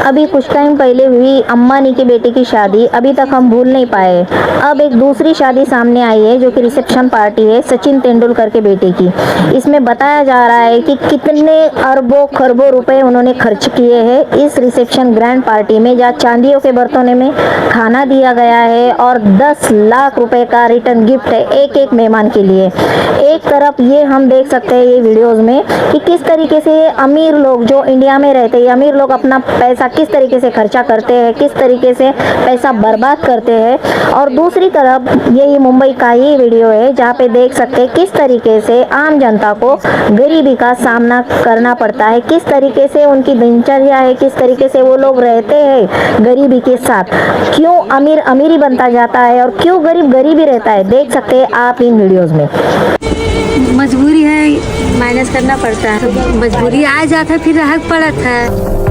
अभी कुछ टाइम पहले हुई अंबानी के बेटे की शादी अभी तक हम भूल नहीं पाए। अब एक दूसरी शादी सामने आई है जो कि रिसेप्शन पार्टी है सचिन तेंदुलकर के बेटे की। इसमें बताया जा रहा है कि कितने अरबों खरबों रुपए उन्होंने खर्च किए हैं इस रिसेप्शन ग्रैंड पार्टी में, जहाँ चांदियों के बर्तनों में खाना दिया गया है और 10 लाख रुपए का रिटर्न गिफ्ट है एक एक मेहमान के लिए। एक तरफ ये हम देख सकते हैं ये वीडियोस में कि किस तरीके से अमीर लोग जो इंडिया में रहते हैं, अमीर लोग अपना पैसा किस तरीके से खर्चा करते हैं, किस तरीके से पैसा बर्बाद करते हैं। और दूसरी तरफ ये मुंबई का ही वीडियो है जहाँ पे देख सकते हैं किस तरीके से आम जनता को गरीबी का सामना करना पड़ता है, किस तरीके से उनकी दिनचर्या है, किस तरीके से वो लोग रहते हैं गरीबी के साथ। क्यों अमीर अमीरी बनता जाता है और क्यों गरीब गरीबी रहता है, देख सकते हैं आप इन वीडियोस में। मजबूरी है, मैनेज करना पड़ता है। मजबूरी आ जाता फिर राहत पड़ता है।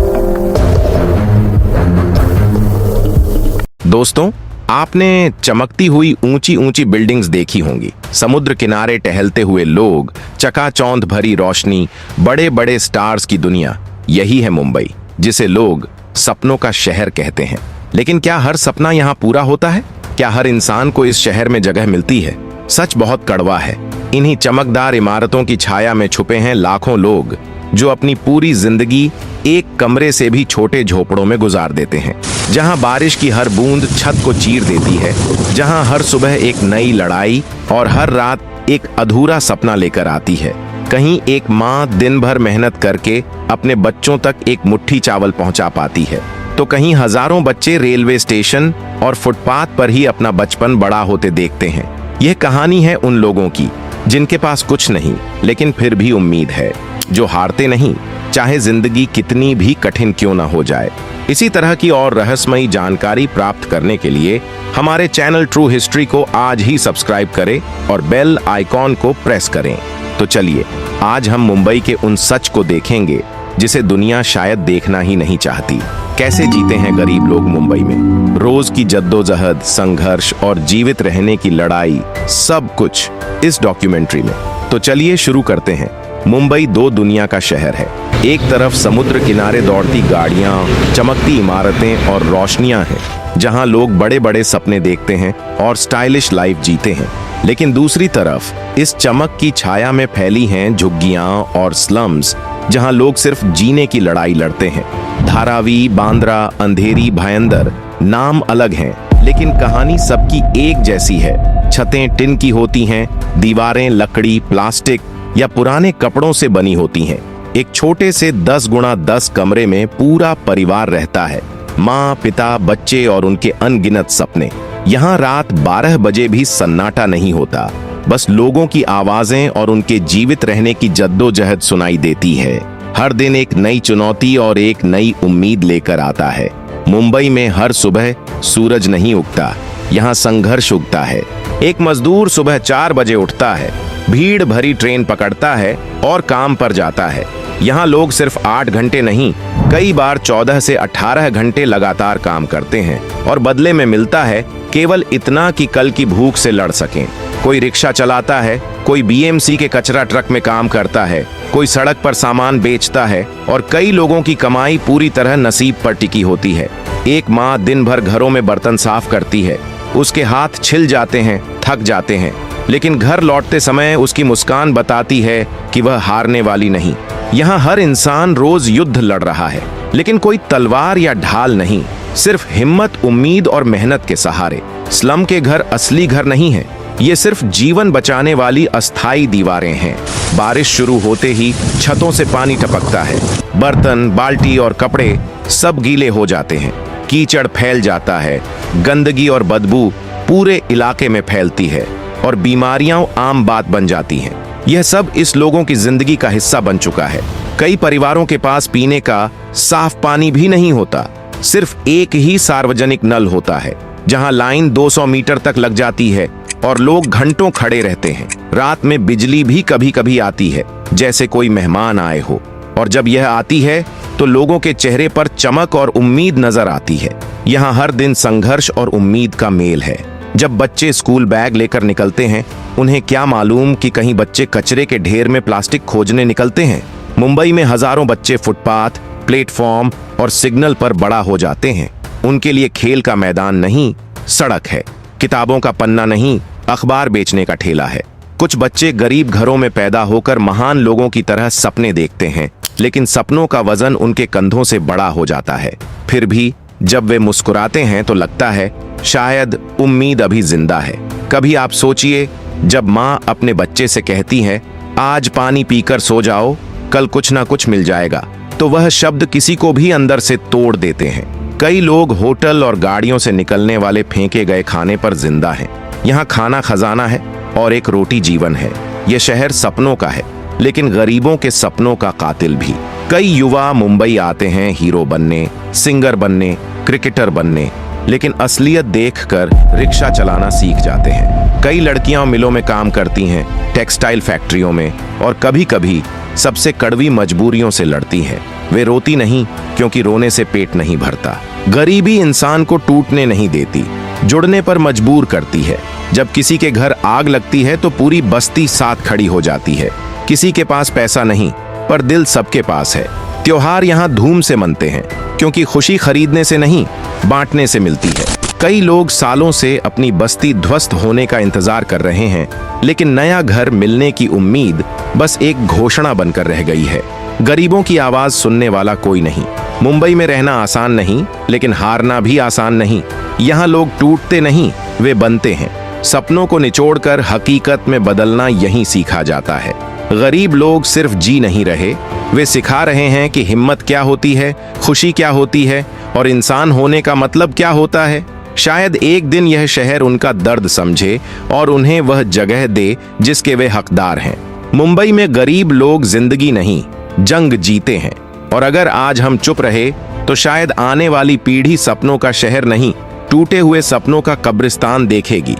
दोस्तों, आपने चमकती हुई ऊंची ऊंची बिल्डिंग्स देखी होंगी, समुद्र किनारे टहलते हुए लोग, चकाचौंध भरी रोशनी, बड़े बड़े स्टार्स की दुनिया। यही है मुंबई, जिसे लोग सपनों का शहर कहते हैं। लेकिन क्या हर सपना यहाँ पूरा होता है? क्या हर इंसान को इस शहर में जगह मिलती है? सच बहुत कड़वा है। इन्हीं चमकदार इमारतों की छाया में छुपे हैं लाखों लोग जो अपनी पूरी जिंदगी एक कमरे से भी छोटे झोपड़ों में गुजार देते हैं, जहां बारिश की हर बूंद छत को चीर देती है, जहां हर सुबह एक नई लड़ाई और हर रात एक अधूरा सपना लेकर आती है। कहीं एक माँ दिन भर मेहनत करके अपने बच्चों तक एक मुट्ठी चावल पहुंचा पाती है, तो कहीं हजारों बच्चे रेलवे स्टेशन और फुटपाथ पर ही अपना बचपन बड़ा होते देखते हैं। यह कहानी है उन लोगों की जिनके पास कुछ नहीं लेकिन फिर भी उम्मीद है, जो हारते नहीं चाहे जिंदगी कितनी भी कठिन क्यों ना हो जाए। इसी तरह की और रहस्यमयी जानकारी प्राप्त करने के लिए हमारे चैनल ट्रू हिस्ट्री को आज ही सब्सक्राइब करें और बेल आइकॉन को प्रेस करें। तो चलिए आज हम मुंबई के उन सच को देखेंगे जिसे दुनिया शायद देखना ही नहीं चाहती। कैसे जीते हैं गरीब लोग मुंबई में, रोज की जद्दोजहद, संघर्ष और जीवित रहने की लड़ाई, सब कुछ इस डॉक्यूमेंट्री में। तो चलिए शुरू करते हैं। मुंबई दो दुनिया का शहर है। एक तरफ समुद्र किनारे दौड़ती गाड़ियां, चमकती इमारतें और रोशनियां हैं, जहां लोग बड़े बड़े सपने देखते हैं और स्टाइलिश लाइफ जीते हैं। लेकिन दूसरी तरफ इस चमक की छाया में फैली हैं झुग्गियां और स्लम्स, जहां लोग सिर्फ जीने की लड़ाई लड़ते हैं। धारावी, बांद्रा, अंधेरी, भायंदर नाम अलग हैं, लेकिन कहानी सबकी एक जैसी है। छतें टिन की होती हैं, दीवारें लकड़ी, प्लास्टिक या पुराने कपड़ों से बनी होती हैं। एक छोटे से 10 गुणा 10 कमरे में पूरा परिवार रहता है, माँ, पिता, बच्चे और उनके अनगिनत सपने। यहाँ रात 12 बजे भी सन्नाटा नहीं होता, बस लोगों की आवाजें और उनके जीवित रहने की जद्दोजहद सुनाई देती है। हर दिन एक नई चुनौती और एक नई उम्मीद लेकर आता है। मुंबई में हर सुबह सूरज नहीं उगता, यहाँ संघर्ष उगता है। एक मजदूर सुबह 4 बजे उठता है, भीड़ भरी ट्रेन पकड़ता है और काम पर जाता है। यहाँ लोग सिर्फ 8 घंटे नहीं, कई बार 14 से 18 घंटे लगातार काम करते हैं और बदले में मिलता है केवल इतना कि कल की भूख से लड़ सकें। कोई रिक्शा चलाता है, कोई बीएमसी के कचरा ट्रक में काम करता है, कोई सड़क पर सामान बेचता है और कई लोगों की कमाई पूरी तरह नसीब पर टिकी होती है। एक माँ दिन भर घरों में बर्तन साफ करती है, उसके हाथ छिल जाते हैं, थक जाते हैं, लेकिन घर लौटते समय उसकी मुस्कान बताती है कि वह हारने वाली नहीं। यहाँ हर इंसान रोज युद्ध लड़ रहा है, लेकिन कोई तलवार या ढाल नहीं, सिर्फ हिम्मत, उम्मीद और मेहनत के सहारे। स्लम के घर असली घर नहीं है, ये सिर्फ जीवन बचाने वाली अस्थाई दीवारें हैं। बारिश शुरू होते ही छतों से पानी टपकता है, बर्तन, बाल्टी और कपड़े सब गीले हो जाते हैं, कीचड़ फैल जाता है, गंदगी और बदबू पूरे इलाके में फैलती है और बीमारियां आम बात बन जाती हैं। यह सब इस लोगों की जिंदगी का हिस्सा बन चुका है। कई परिवारों के पास पीने का साफ पानी भी नहीं होता, सिर्फ एक ही सार्वजनिक नल होता है, जहां लाइन 200 मीटर तक लग जाती है और लोग घंटों खड़े रहते हैं। रात में बिजली भी कभी कभी आती है, जैसे कोई मेहमान आए हो, और जब यह आती है तो लोगों के चेहरे पर चमक और उम्मीद नजर आती है। यहाँ हर दिन संघर्ष और उम्मीद का मेल है। जब बच्चे स्कूल बैग लेकर निकलते हैं, उन्हें क्या मालूम कि कहीं बच्चे कचरे के ढेर में प्लास्टिक खोजने निकलते हैं। मुंबई में हजारों बच्चे फुटपाथ, प्लेटफॉर्म और सिग्नल पर बड़ा हो जाते हैं। उनके लिए खेल का मैदान नहीं, सड़क है। किताबों का पन्ना नहीं, अखबार बेचने का ठेला है। कुछ बच्चे गरीब घरों में पैदा होकर महान लोगों की तरह सपने देखते हैं, लेकिन सपनों का वजन उनके कंधों से बड़ा हो जाता है। फिर भी जब वे मुस्कुराते हैं तो लगता है शायद उम्मीद अभी जिंदा है। कभी आप सोचिए, जब माँ अपने बच्चे से कहती है, आज पानी पीकर सो जाओ, कल कुछ ना कुछ मिल जाएगा, तो वह शब्द किसी को भी अंदर से तोड़ देते हैं। कई लोग होटल और गाड़ियों से निकलने वाले फेंके गए खाने पर जिंदा हैं। यहाँ खाना खजाना है और एक रोटी जीवन है। यह शहर सपनों का है, लेकिन गरीबों के सपनों का कातिल भी। कई युवा मुंबई आते हैं हीरो बनने, सिंगर बनने, क्रिकेटर बनने, लेकिन असलियत देखकर रिक्शा चलाना सीख जाते हैं। कई लड़कियां मिलों में काम करती हैं, टेक्सटाइल फैक्ट्रियों में, और कभी कभी सबसे कड़वी मजबूरियों से लड़ती हैं। वे रोती नहीं क्योंकि रोने से पेट नहीं भरता। गरीबी इंसान को टूटने नहीं देती, जुड़ने पर मजबूर करती है। जब किसी के घर आग लगती है तो पूरी बस्ती साथ खड़ी हो जाती है। किसी के पास पैसा नहीं, पर दिल सबके पास है। त्योहार यहाँ धूम से मनते हैं, क्योंकि खुशी खरीदने से नहीं, बांटने से मिलती है। कई लोग सालों से अपनी बस्ती ध्वस्त होने का इंतजार कर रहे हैं, लेकिन नया घर मिलने की उम्मीद बस एक घोषणा बनकर रह गई है। गरीबों की आवाज सुनने वाला कोई नहीं। मुंबई में रहना आसान नहीं, लेकिन हारना भी आसान नहीं। यहाँ लोग टूटते नहीं, वे बनते हैं। सपनों को निचोड़कर हकीकत में बदलना यहीं सीखा जाता है। गरीब लोग सिर्फ जी नहीं रहे, वे सिखा रहे हैं कि हिम्मत क्या होती है, खुशी क्या होती है, और इंसान होने का मतलब क्या होता है। शायद एक दिन यह शहर उनका दर्द समझे और उन्हें वह जगह दे जिसके वे हकदार हैं। मुंबई में गरीब लोग जिंदगी नहीं, जंग जीते हैं, और अगर आज हम चुप रहे तो शायद आने वाली पीढ़ी सपनों का शहर नहीं, टूटे हुए सपनों का कब्रिस्तान देखेगी।